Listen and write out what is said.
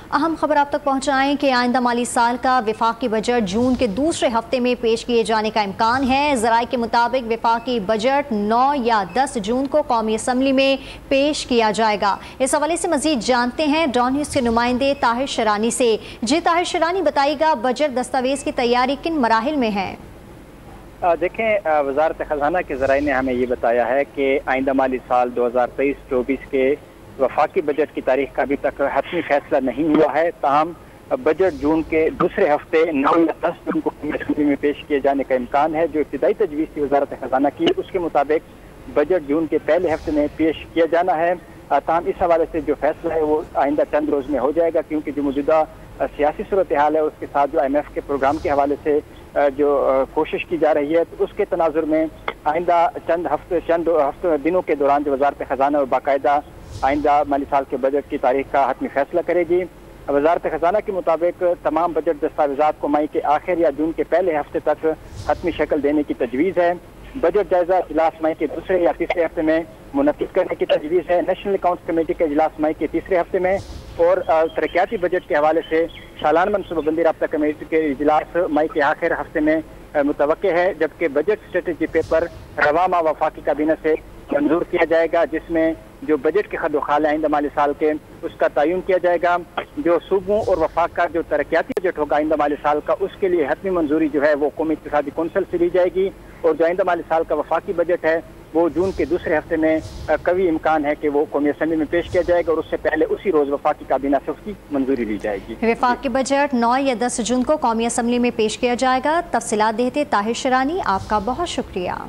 अहम खबर आप तक पहुंचाएं कि आइंदा माली साल का वफाकी बजट जून के दूसरे हफ्ते में पेश किए जाने का इम्कान है। ज़राए के मुताबिक वफाकी बजट 9 या 10 जून को कौमी असम्बली में पेश किया जाएगा। इस हवाले से मजीद जानते हैं डॉन न्यूज़ के नुमाइंदे ताहिर शरानी से। जी ताहिर शरानी, बताइएगा बजट दस्तावेज की तैयारी किन मराहिल में है? देखें, वजारत खजाना के ज़राए ने हमें ये बताया है कि आइंदा माली साल 2023-24 के वफाकी बजट की तारीख का अभी तक हतमी फैसला नहीं हुआ है। ताहम बजट जून के दूसरे हफ्ते 9 या 10 जून को असम्बली में पेश किए जाने का इम्कान है। जो इब्तिदाई तजवीज़ थी वजारत खजाना की, उसके मुताबिक बजट जून के पहले हफ्ते में पेश किया जाना है। ताहम इस हवाले से जो फैसला है वो आइंदा चंद रोज़ में हो जाएगा, क्योंकि जो मौजूदा सियासी सूरत हाल है उसके साथ जो IMF के प्रोग्राम के हवाले से जो कोशिश की जा रही है, तो उसके तनाजुर में आइंदा चंद दिनों के दौरान जो वजारत खजाना और बाकायदा आइंदा माली साल के बजट की तारीख का हतमी फैसला करेगी। वजारत खजाना के मुताबिक तमाम बजट दस्तावेजात को मई के आखिर या जून के पहले हफ्ते तक हतमी शक्ल देने की तजवीज़ है। बजट जायजा इजलास मई के दूसरे या तीसरे हफ्ते में मुनक्किद करने की तजवीज़ है। नेशनल अकाउंट्स कमेटी का इजलास मई के तीसरे हफ्ते में और तरक्याती बजट के हवाले से सालाना मनसूबाबंदी राब्ता कमेटी के इजलास मई के आखिर हफ्ते में मुतवक्के है, जबकि बजट स्ट्रेटजी पेपर रवा माह वफाकी काबीना से मंजूर किया जाएगा, जिसमें जो बजट के खदोखाल आइंदा माली साल के उसका तयन किया जाएगा। जो सूबों और वफाक का जो तरक्याती बजट होगा आइंदा माली साल का, उसके लिए हतमी मंजूरी जो है वो कौमी इत्तेहादी कौंसिल से ली जाएगी। और जो आइंदा माली साल का वफाकी बजट है वो जून के दूसरे हफ्ते में कभी इम्कान है कि वो कौमी असम्बली में पेश किया जाएगा और उससे पहले उसी रोज़ वफाकी काबीना से उसकी मंजूरी ली जाएगी। वफाकी बजट 9 या 10 जून को कौमी असम्बली में पेश किया जाएगा। तफसीलात देते ताहिर शरानी, आपका बहुत शुक्रिया।